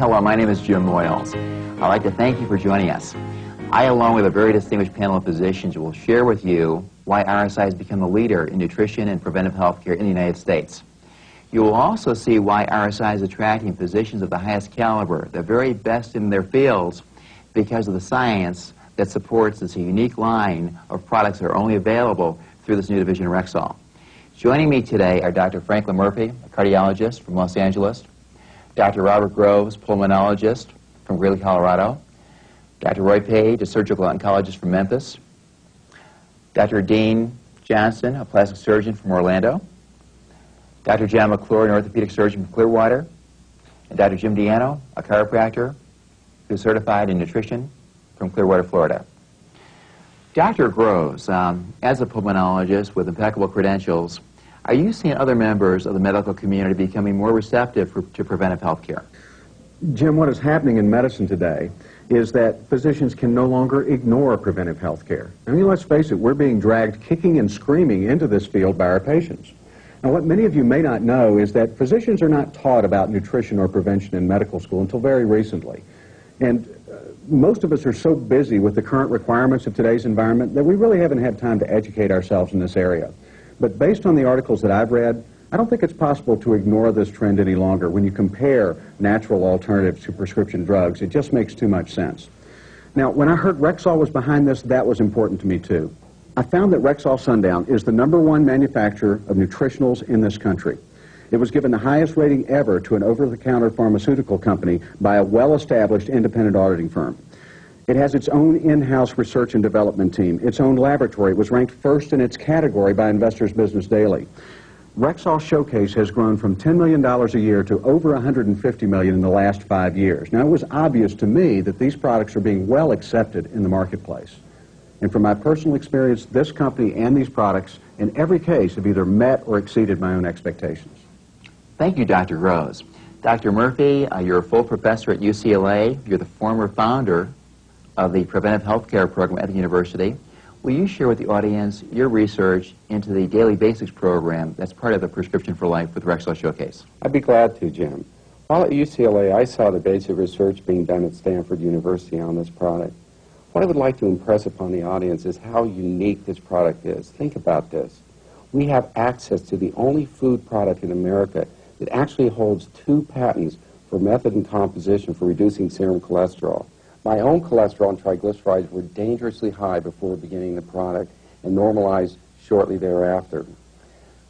Hello, my name is Jim Moyles. I'd like to thank you for joining us. I, along with a very distinguished panel of physicians, will share with you why RSI has become a leader in nutrition and preventive health care in the United States. You will also see why RSI is attracting physicians of the highest caliber, the very best in their fields, because of the science that supports this unique line of products that are only available through this new division of Rexall. Joining me today are Dr. Franklin Murphy, a cardiologist from Los Angeles, Dr. Robert Groves, pulmonologist from Greeley, Colorado, Dr. Roy Page, a surgical oncologist from Memphis, Dr. Dean Johnson, a plastic surgeon from Orlando, Dr. John McClure, an orthopedic surgeon from Clearwater, and Dr. Jim Diano, a chiropractor who's certified in nutrition from Clearwater, Florida. Dr. Groves, as a pulmonologist with impeccable credentials, are you seeing other members of the medical community becoming more receptive to preventive health care? Jim, what is happening in medicine today is that physicians can no longer ignore preventive health care. I mean, let's face it, we're being dragged kicking and screaming into this field by our patients. Now, what many of you may not know is that physicians are not taught about nutrition or prevention in medical school until very recently. And most of us are so busy with the current requirements of today's environment that we really haven't had time to educate ourselves in this area. But based on the articles that I've read, I don't think it's possible to ignore this trend any longer. When you compare natural alternatives to prescription drugs, it just makes too much sense. Now, when I heard Rexall was behind this, that was important to me too. I found that Rexall Sundown is the #1 manufacturer of nutritionals in this country. It was given the highest rating ever to an over-the-counter pharmaceutical company by a well-established independent auditing firm. It has its own in-house research and development team, its own laboratory. It was ranked first in its category by Investors Business Daily. Rexall Showcase has grown from $10 million a year to over $150 million in the last 5 years. Now, it was obvious to me that these products are being well accepted in the marketplace. And from my personal experience, this company and these products, in every case, have either met or exceeded my own expectations. Thank you, Dr. Groves. Dr. Murphy, you're a full professor at UCLA. You're the former founder of the Preventive Health Care program at the university. Will you share with the audience your research into the Daily Basics program that's part of the Prescription for Life with Rexall Showcase? I'd be glad to, Jim. While at UCLA, I saw the basic research being done at Stanford University on this product. What I would like to impress upon the audience is how unique this product is. Think about this. We have access to the only food product in America that actually holds 2 patents for method and composition for reducing serum cholesterol. My own cholesterol and triglycerides were dangerously high before beginning the product and normalized shortly thereafter.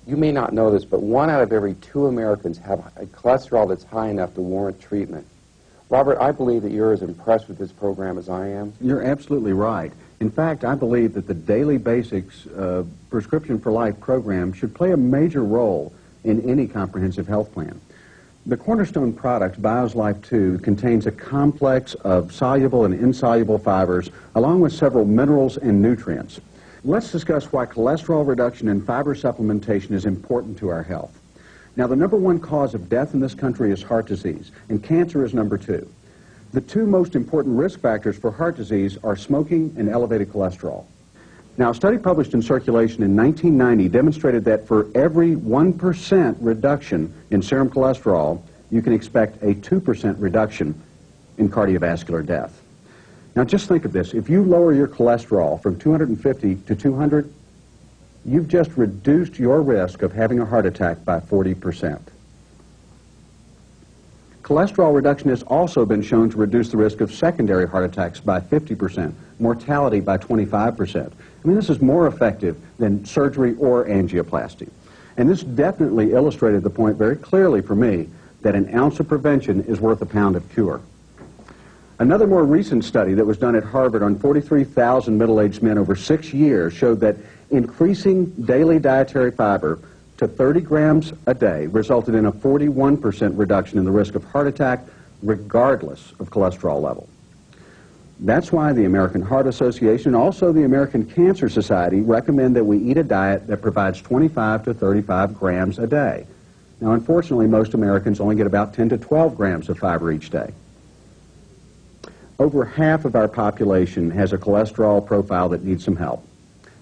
You may not know this, but 1 out of every 2 Americans have a cholesterol that's high enough to warrant treatment. Robert, I believe that you're as impressed with this program as I am. You're absolutely right. In fact, I believe that the Daily Basics Prescription for Life program should play a major role in any comprehensive health plan. The cornerstone product, BioSlife 2, contains a complex of soluble and insoluble fibers, along with several minerals and nutrients. Let's discuss why cholesterol reduction and fiber supplementation is important to our health. Now, the #1 cause of death in this country is heart disease, and cancer is #2. The 2 most important risk factors for heart disease are smoking and elevated cholesterol. Now, a study published in Circulation in 1990 demonstrated that for every 1% reduction in serum cholesterol, you can expect a 2% reduction in cardiovascular death. Now, just think of this. If you lower your cholesterol from 250 to 200, you've just reduced your risk of having a heart attack by 40%. Cholesterol reduction has also been shown to reduce the risk of secondary heart attacks by 50%, mortality by 25%. I mean, this is more effective than surgery or angioplasty. And this definitely illustrated the point very clearly for me that an ounce of prevention is worth a pound of cure. Another more recent study that was done at Harvard on 43,000 middle-aged men over 6 years showed that increasing daily dietary fiber to 30 grams a day resulted in a 41% reduction in the risk of heart attack regardless of cholesterol level. That's why the American Heart Association and also the American Cancer Society recommend that we eat a diet that provides 25 to 35 grams a day. Now, unfortunately, most Americans only get about 10 to 12 grams of fiber each day. Over half of our population has a cholesterol profile that needs some help.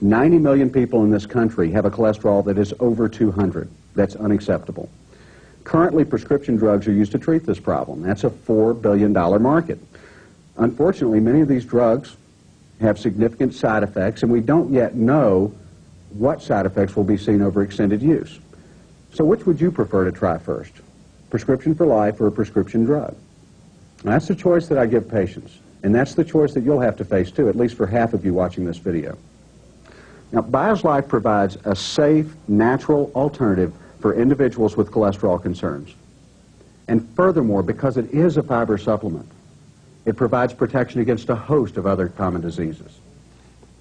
90 million people in this country have a cholesterol that is over 200. That's unacceptable. Currently, prescription drugs are used to treat this problem. That's a $4 billion market. Unfortunately, many of these drugs have significant side effects, and we don't yet know what side effects will be seen over extended use. So which would you prefer to try first? Prescription for life or a prescription drug? Now, that's the choice that I give patients, and that's the choice that you'll have to face too, at least for half of you watching this video. Now, BioSlife provides a safe, natural alternative for individuals with cholesterol concerns. And furthermore, because it is a fiber supplement, it provides protection against a host of other common diseases.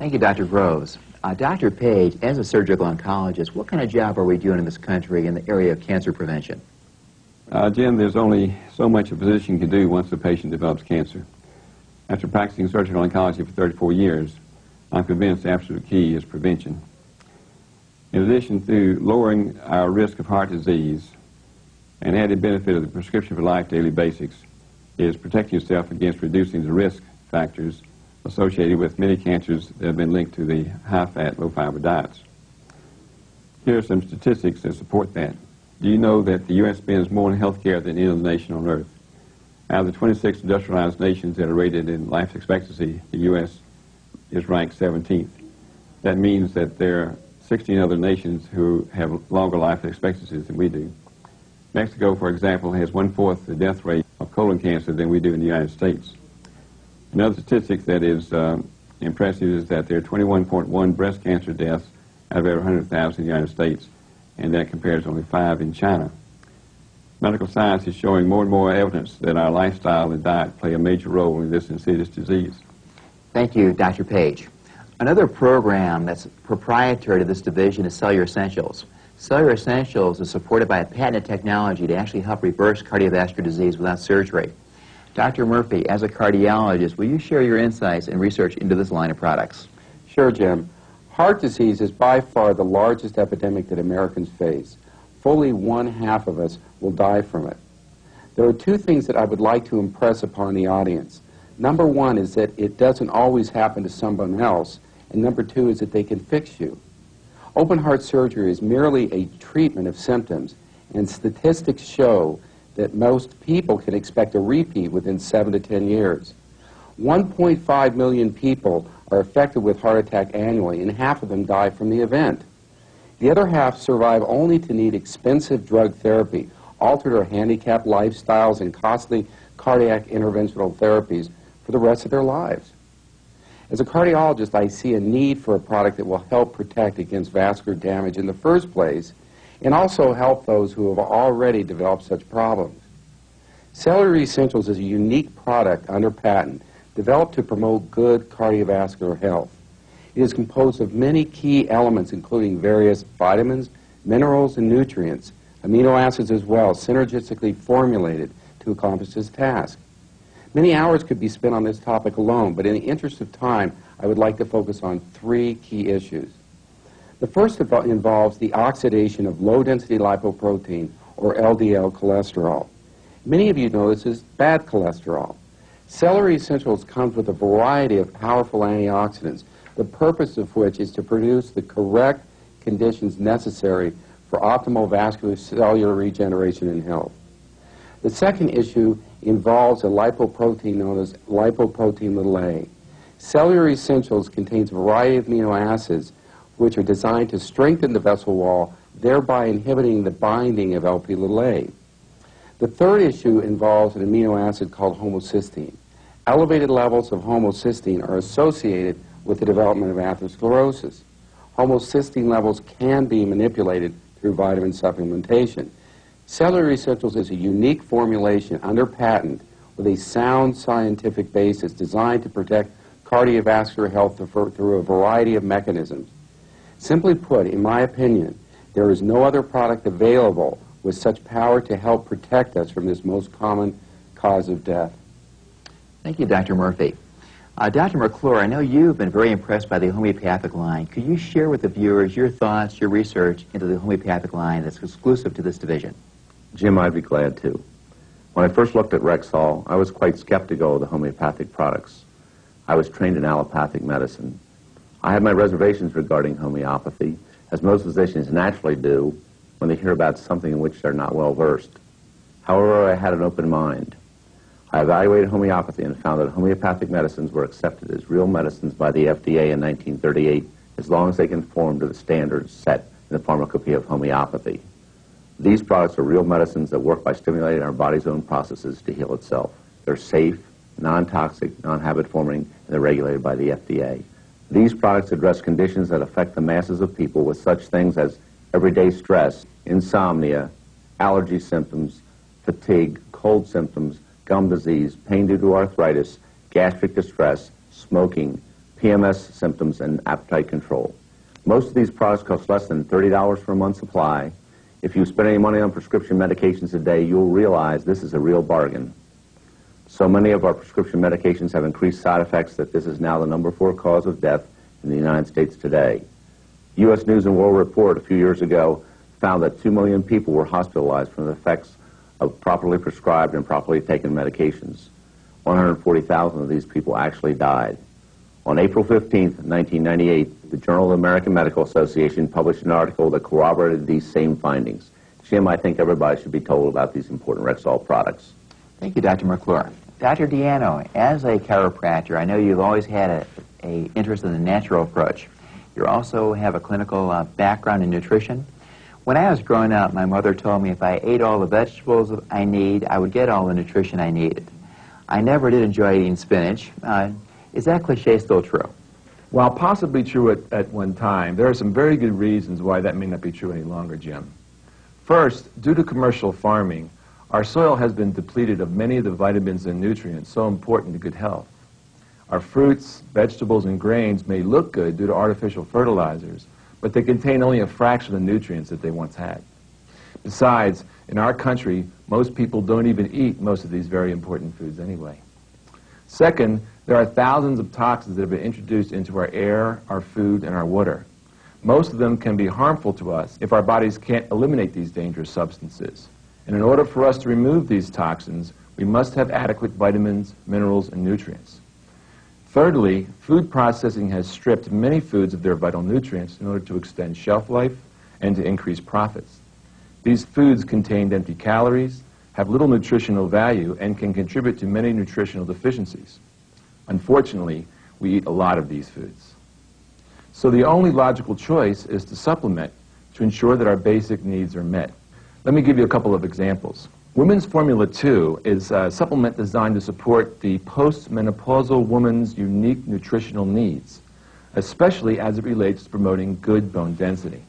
Thank you, Dr. Groves. Dr. Page, as a surgical oncologist, what kind of job are we doing in this country in the area of cancer prevention? Jim, there's only so much a physician can do once a patient develops cancer. After practicing surgical oncology for 34 years, I'm convinced the absolute key is prevention. In addition to lowering our risk of heart disease, an added benefit of the prescription for life daily basics is protecting yourself against reducing the risk factors associated with many cancers that have been linked to the high-fat, low-fiber diets. Here are some statistics that support that. Do you know that the U.S. spends more on health care than any other nation on earth? Out of the 26 industrialized nations that are rated in life expectancy, the U.S. is ranked 17th. That means that there are 16 other nations who have longer life expectancies than we do. Mexico, for example, has 1/4 the death rate of colon cancer than we do in the United States. Another statistic that is impressive is that there are 21.1 breast cancer deaths out of every 100,000 in the United States, and that compares to only 5 in China. Medical science is showing more and more evidence that our lifestyle and diet play a major role in this insidious disease. Thank you, Dr. Page. Another program that's proprietary to this division is Cellular Essentials. Cellular Essentials is supported by a patented technology to actually help reverse cardiovascular disease without surgery. Dr. Murphy, as a cardiologist, will you share your insights and research into this line of products? Sure, Jim. Heart disease is by far the largest epidemic that Americans face. Fully 1/2 of us will die from it. There are two things that I would like to impress upon the audience. Number one is that it doesn't always happen to someone else, and number two is that they can fix you. Open heart surgery is merely a treatment of symptoms, and statistics show that most people can expect a repeat within 7 to 10 years. 1.5 million people are affected with heart attack annually, and half of them die from the event. The other half survive only to need expensive drug therapy, altered or handicapped lifestyles, and costly cardiac interventional therapies for the rest of their lives. As a cardiologist, I see a need for a product that will help protect against vascular damage in the first place, and also help those who have already developed such problems. Cellular Essentials is a unique product under patent developed to promote good cardiovascular health. It is composed of many key elements, including various vitamins, minerals, and nutrients, amino acids as well, synergistically formulated to accomplish this task. Many hours could be spent on this topic alone, but in the interest of time, I would like to focus on 3 key issues. The first involves the oxidation of low-density lipoprotein, or LDL cholesterol. Many of you know this as bad cholesterol. Cellular Essentials comes with a variety of powerful antioxidants, the purpose of which is to produce the correct conditions necessary for optimal vascular cellular regeneration and health. The second issue involves a lipoprotein known as lipoprotein(a). Cellular Essentials contains a variety of amino acids which are designed to strengthen the vessel wall, thereby inhibiting the binding of Lp(a). The third issue involves an amino acid called homocysteine. Elevated levels of homocysteine are associated with the development of atherosclerosis. Homocysteine levels can be manipulated through vitamin supplementation. Cellular Essentials is a unique formulation under patent with a sound scientific basis designed to protect cardiovascular health through a variety of mechanisms. Simply put, in my opinion, there is no other product available with such power to help protect us from this most common cause of death. Thank you, Dr. Murphy. Dr. McClure, I know you've been very impressed by the homeopathic line. Could you share with the viewers your thoughts, your research into the homeopathic line that's exclusive to this division? Jim, I'd be glad to. When I first looked at Rexall, I was quite skeptical of the homeopathic products. I was trained in allopathic medicine. I had my reservations regarding homeopathy, as most physicians naturally do, when they hear about something in which they're not well versed. However, I had an open mind. I evaluated homeopathy and found that homeopathic medicines were accepted as real medicines by the FDA in 1938 as long as they conformed to the standards set in the pharmacopoeia of homeopathy. These products are real medicines that work by stimulating our body's own processes to heal itself. They're safe, non-toxic, non-habit-forming, and they're regulated by the FDA. These products address conditions that affect the masses of people with such things as everyday stress, insomnia, allergy symptoms, fatigue, cold symptoms, gum disease, pain due to arthritis, gastric distress, smoking, PMS symptoms, and appetite control. Most of these products cost less than $30 for a month's supply. If you spend any money on prescription medications today, you'll realize this is a real bargain. So many of our prescription medications have increased side effects that this is now the #4 cause of death in the United States today. U.S. News and World Report a few years ago found that 2 million people were hospitalized from the effects of properly prescribed and properly taken medications. 140,000 of these people actually died. On April 15th, 1998, the Journal of the American Medical Association published an article that corroborated these same findings. Jim, I think everybody should be told about these important Rexall products. Thank you, Dr. McClure. Dr. Diano, as a chiropractor, I know you've always had an interest in the natural approach. You also have a clinical background in nutrition. When I was growing up, my mother told me if I ate all the vegetables I need, I would get all the nutrition I needed. I never did enjoy eating spinach. Is that cliche still true? While possibly true at one time, there are some very good reasons why that may not be true any longer, Jim. First, due to commercial farming, our soil has been depleted of many of the vitamins and nutrients so important to good health. Our fruits, vegetables, and grains may look good due to artificial fertilizers, but they contain only a fraction of the nutrients that they once had. Besides, in our country, most people don't even eat most of these very important foods anyway. Second, there are thousands of toxins that have been introduced into our air, our food, and our water. Most of them can be harmful to us if our bodies can't eliminate these dangerous substances. And in order for us to remove these toxins, we must have adequate vitamins, minerals, and nutrients. Thirdly, food processing has stripped many foods of their vital nutrients in order to extend shelf life and to increase profits. These foods contain empty calories, have little nutritional value, and can contribute to many nutritional deficiencies. Unfortunately, we eat a lot of these foods. So the only logical choice is to supplement to ensure that our basic needs are met. Let me give you a couple of examples. Women's Formula 2 is a supplement designed to support the postmenopausal woman's unique nutritional needs, especially as it relates to promoting good bone density.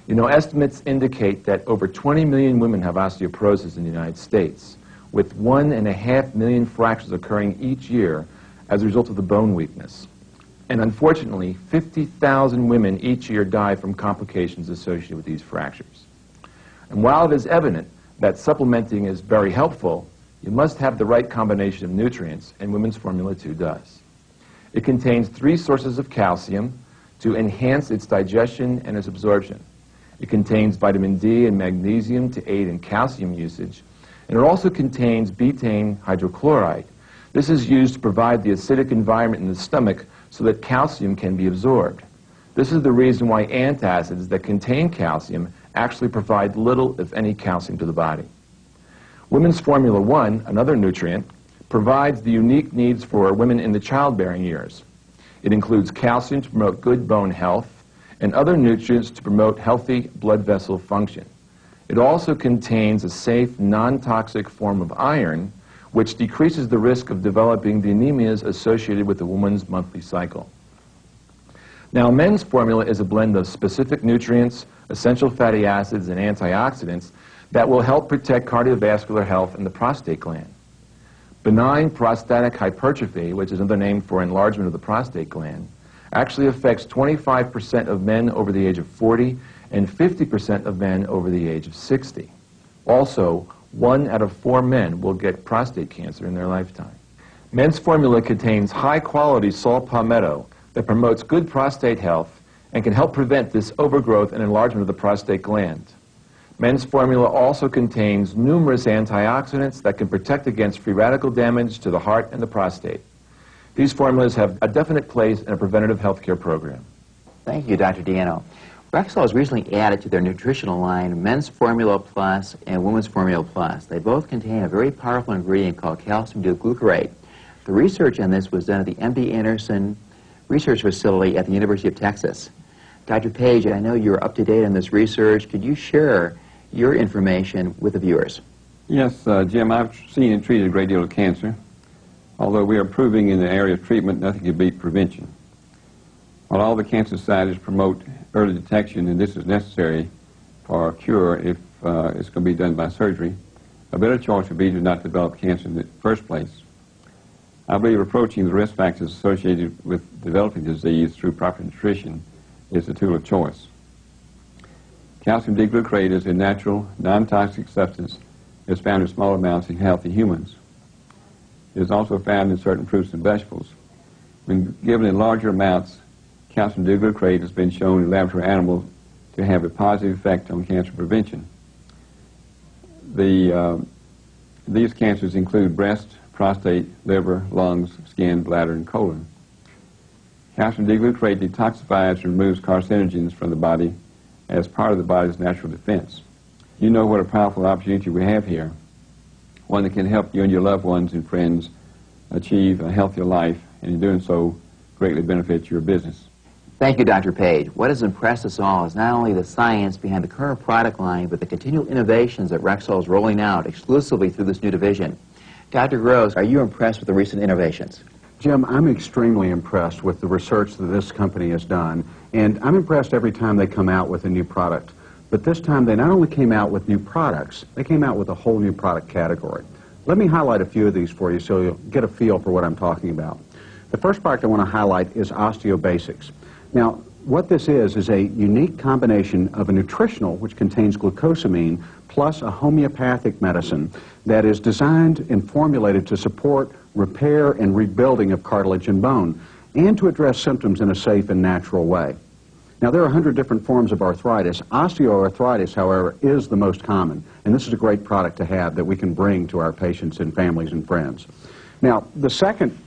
You know, estimates indicate that over 20 million women have osteoporosis in the United States, with 1.5 million fractures occurring each year as a result of the bone weakness. And unfortunately, 50,000 women each year die from complications associated with these fractures. And while it is evident that supplementing is very helpful, you must have the right combination of nutrients, and Women's Formula 2 does. It contains 3 sources of calcium to enhance its digestion and its absorption. It contains vitamin D and magnesium to aid in calcium usage, and it also contains betaine hydrochloride. This is used to provide the acidic environment in the stomach so that calcium can be absorbed. This is the reason why antacids that contain calcium actually provide little, if any, calcium to the body. Women's Formula 1, another nutrient, provides the unique needs for women in the childbearing years. It includes calcium to promote good bone health and other nutrients to promote healthy blood vessel function. It also contains a safe, non-toxic form of iron, which decreases the risk of developing the anemias associated with a woman's monthly cycle. Now, Men's Formula is a blend of specific nutrients, essential fatty acids, and antioxidants that will help protect cardiovascular health and the prostate gland. Benign prostatic hypertrophy, which is another name for enlargement of the prostate gland, actually affects 25% of men over the age of 40 and 50% of men over the age of 60. Also, 1 out of 4 men will get prostate cancer in their lifetime. Men's Formula contains high-quality saw palmetto that promotes good prostate health and can help prevent this overgrowth and enlargement of the prostate gland. Men's Formula also contains numerous antioxidants that can protect against free radical damage to the heart and the prostate. These formulas have a definite place in a preventative health care program. Thank you, Dr. Diano. Rexall has recently added to their nutritional line Men's Formula Plus and Women's Formula Plus. They both contain a very powerful ingredient called calcium D-glucarate. The research on this was done at the MD Anderson Research Facility at the University of Texas. Dr. Page, I know you're up to date on this research. Could you share your information with the viewers? Yes, Jim, I've seen and treated a great deal of cancer. Although we are proving in the area of treatment, nothing can beat prevention. While all the cancer societies promote early detection, and this is necessary for a cure if it's going to be done by surgery, a better choice would be to not develop cancer in the first place. I believe approaching the risk factors associated with developing disease through proper nutrition is the tool of choice. Calcium D-glucarate is a natural, non-toxic substance that is found in small amounts in healthy humans. It is also found in certain fruits and vegetables. When given in larger amounts, calcium D-glucarate has been shown in laboratory animals to have a positive effect on cancer prevention. These cancers include breast, prostate, liver, lungs, skin, bladder, and colon. Calcium D-glucarate detoxifies and removes carcinogens from the body as part of the body's natural defense. You know what a powerful opportunity we have here, one that can help you and your loved ones and friends achieve a healthier life, and in doing so, greatly benefit your business. Thank you, Dr. Page. What has impressed us all is not only the science behind the current product line, but the continual innovations that Rexall is rolling out exclusively through this new division. Dr. Gross, are you impressed with the recent innovations? Jim, I'm extremely impressed with the research that this company has done, and I'm impressed every time they come out with a new product. But this time they not only came out with new products, they came out with a whole new product category. Let me highlight a few of these for you so you'll get a feel for what I'm talking about. The first product I want to highlight is OsteoBasics. Now, what this is a unique combination of a nutritional, which contains glucosamine, plus a homeopathic medicine that is designed and formulated to support repair and rebuilding of cartilage and bone, and to address symptoms in a safe and natural way. Now, there are 100 different forms of arthritis. Osteoarthritis, however, is the most common, and this is a great product to have that we can bring to our patients and families and friends. Now, the second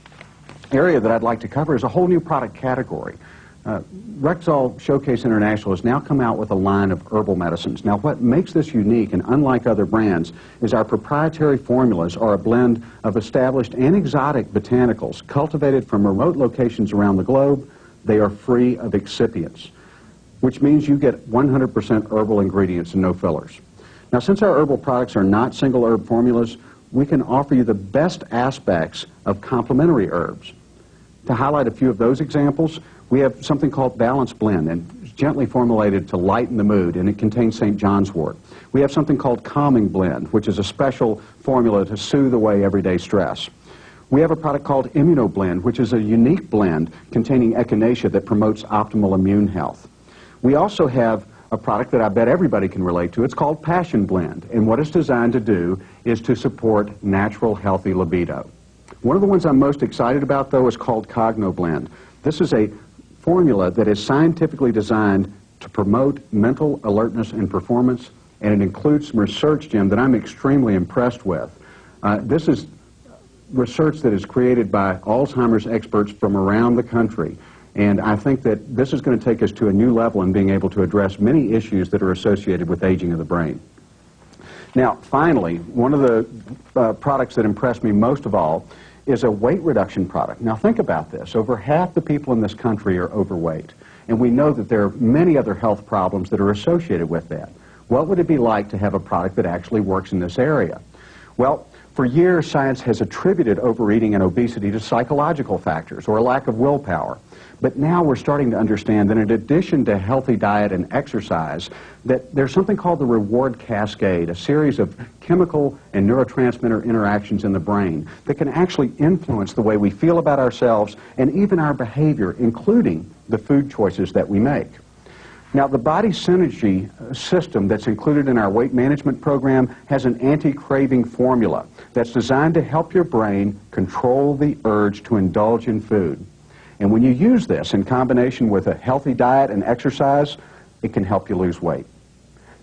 area that I'd like to cover is a whole new product category. Rexall Showcase International has now come out with a line of herbal medicines. Now, what makes this unique and unlike other brands is our proprietary formulas are a blend of established and exotic botanicals cultivated from remote locations around the globe. They are free of excipients, which means you get 100% herbal ingredients and no fillers. Now, since our herbal products are not single herb formulas, we can offer you the best aspects of complementary herbs. To highlight a few of those examples, we have something called Balance Blend, and it's gently formulated to lighten the mood, and it contains St. John's wort. We have something called Calming Blend, which is a special formula to soothe away everyday stress. We have a product called Immunoblend, which is a unique blend containing echinacea that promotes optimal immune health. We also have a product that I bet everybody can relate to. It's called Passion Blend, and what it's designed to do is to support natural, healthy libido. One of the ones I'm most excited about, though, is called CognoBlend. This is a formula that is scientifically designed to promote mental alertness and performance, and it includes some research, Jim, that I'm extremely impressed with. This is research that is created by Alzheimer's experts from around the country, and I think that this is going to take us to a new level in being able to address many issues that are associated with aging of the brain. Now, finally, one of the products that impressed me most of all is a weight reduction product. Now, think about this. Over half the people in this country are overweight, and we know that there are many other health problems that are associated with that. What would it be like to have a product that actually works in this area? Well, for years, science has attributed overeating and obesity to psychological factors or a lack of willpower. But now we're starting to understand that in addition to healthy diet and exercise, that there's something called the reward cascade, a series of chemical and neurotransmitter interactions in the brain that can actually influence the way we feel about ourselves and even our behavior, including the food choices that we make. Now, the body synergy system that's included in our weight management program has an anti-craving formula that's designed to help your brain control the urge to indulge in food. And when you use this in combination with a healthy diet and exercise, it can help you lose weight.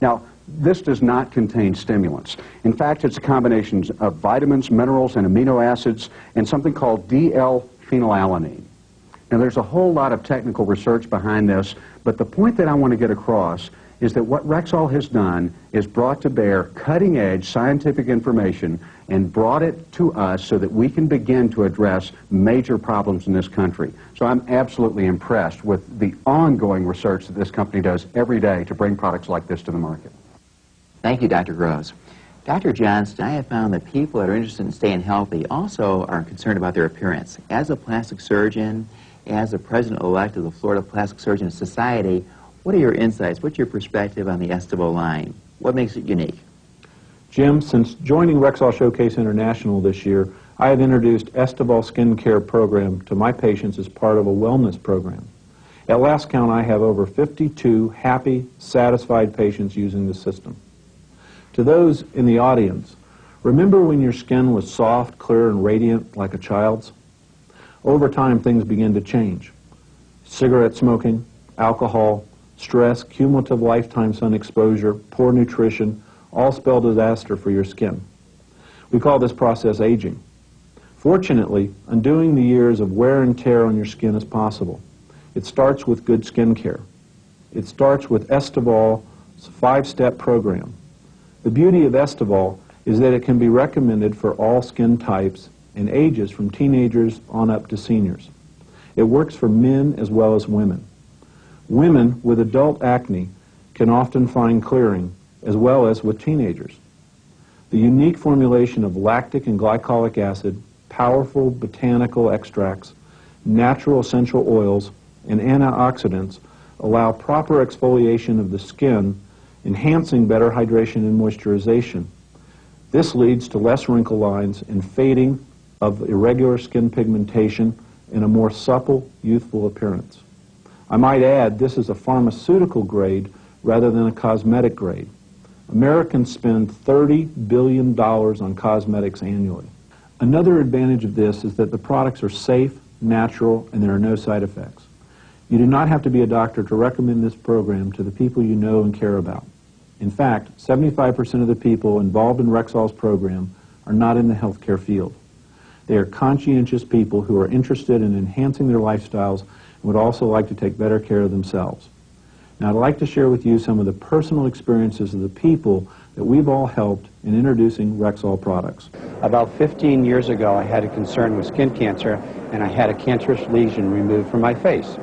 Now, this does not contain stimulants. In fact, it's a combination of vitamins, minerals, and amino acids, and something called DL-phenylalanine. Now, there's a whole lot of technical research behind this, but the point that I want to get across is that what Rexall has done is brought to bear cutting-edge scientific information and brought it to us so that we can begin to address major problems in this country. So I'm absolutely impressed with the ongoing research that this company does every day to bring products like this to the market. Thank you, Dr. Groves. Dr. Johnston, I have found that people that are interested in staying healthy also are concerned about their appearance. As a plastic surgeon, as the president-elect of the Florida Plastic Surgeon Society, what are your insights? What's your perspective on the Estable line? What makes it unique? Jim, since joining Rexall Showcase International this year, I have introduced Estable Skin Care program to my patients as part of a wellness program. At last count, I have over 52 happy, satisfied patients using the system. To those in the audience, remember when your skin was soft, clear, and radiant like a child's? Over time, things begin to change. Cigarette smoking, alcohol, stress, cumulative lifetime sun exposure, poor nutrition, all spell disaster for your skin. We call this process aging. Fortunately, undoing the years of wear and tear on your skin is possible. It starts with good skin care. It starts with Estabol's 5-step program. The beauty of Estable is that it can be recommended for all skin types and ages from teenagers on up to seniors. It works for men as well as women. Women with adult acne can often find clearing, as well as with teenagers. The unique formulation of lactic and glycolic acid, powerful botanical extracts, natural essential oils, and antioxidants allow proper exfoliation of the skin, enhancing better hydration and moisturization. This leads to less wrinkle lines and fading of irregular skin pigmentation and a more supple, youthful appearance. I might add, this is a pharmaceutical grade rather than a cosmetic grade. Americans spend $30 billion on cosmetics annually. Another advantage of this is that the products are safe, natural, and there are no side effects. You do not have to be a doctor to recommend this program to the people you know and care about. In fact, 75% of the people involved in Rexall's program are not in the healthcare field. They are conscientious people who are interested in enhancing their lifestyles and would also like to take better care of themselves. Now, I'd like to share with you some of the personal experiences of the people that we've all helped in introducing Rexall products. About 15 years ago, I had a concern with skin cancer, and I had a cancerous lesion removed from my face.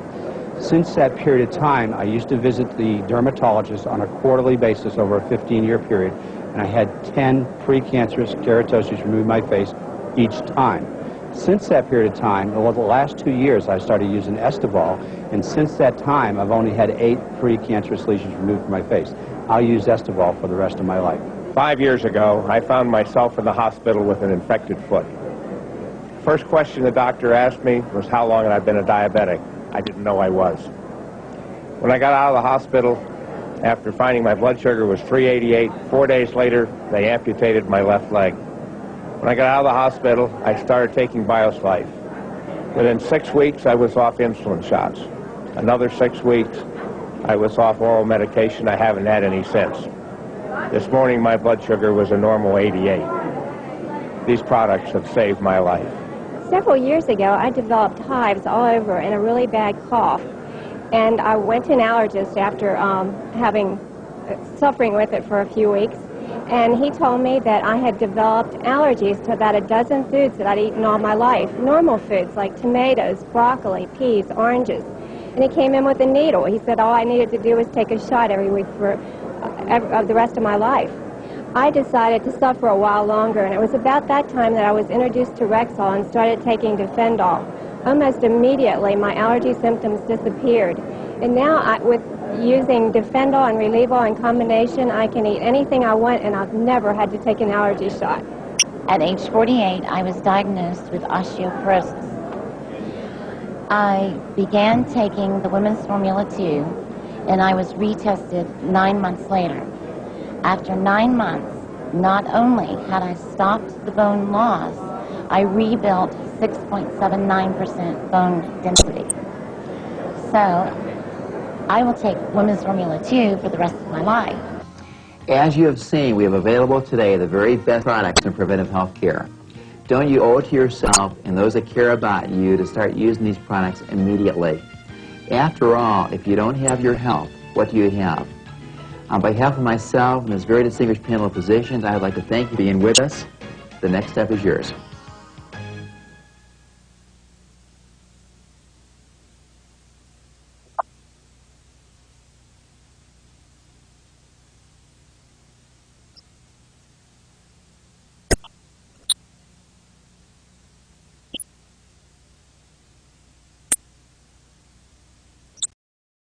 Since that period of time, I used to visit the dermatologist on a quarterly basis over a 15-year period, and I had 10 precancerous keratoses removed my face each time. Since that period of time, over the last 2 years, I started using Estable, and since that time, I've only had 8 precancerous lesions removed from my face. I'll use Estable for the rest of my life. 5 years ago, I found myself in the hospital with an infected foot. First question the doctor asked me was how long had I been a diabetic. I didn't know I was. When I got out of the hospital, after finding my blood sugar was 388, 4 days later, they amputated my left leg. When I got out of the hospital, I started taking Baioslif. Within 6 weeks, I was off insulin shots. Another 6 weeks, I was off oral medication. I haven't had any since. This morning, my blood sugar was a normal 88. These products have saved my life. Several years ago, I developed hives all over and a really bad cough. And I went to an allergist after suffering with it for a few weeks. And he told me that I had developed allergies to about a dozen foods that I'd eaten all my life. Normal foods like tomatoes, broccoli, peas, oranges. And he came in with a needle. He said all I needed to do was take a shot every week for the rest of my life. I decided to suffer a while longer, and it was about that time that I was introduced to Rexall and started taking Defendol. Almost immediately, my allergy symptoms disappeared. And now, with using Defendol and Relievo in combination, I can eat anything I want, and I've never had to take an allergy shot. At age 48, I was diagnosed with osteoporosis. I began taking the Women's Formula 2, and I was retested 9 months later. After 9 months, not only had I stopped the bone loss, I rebuilt 6.79% bone density. So I will take Women's Formula 2 for the rest of my life. As you have seen, we have available today the very best products in preventive health care. Don't you owe it to yourself and those that care about you to start using these products immediately? After all, if you don't have your health, what do you have? On behalf of myself and this very distinguished panel of physicians, I would like to thank you for being with us. The next step is yours.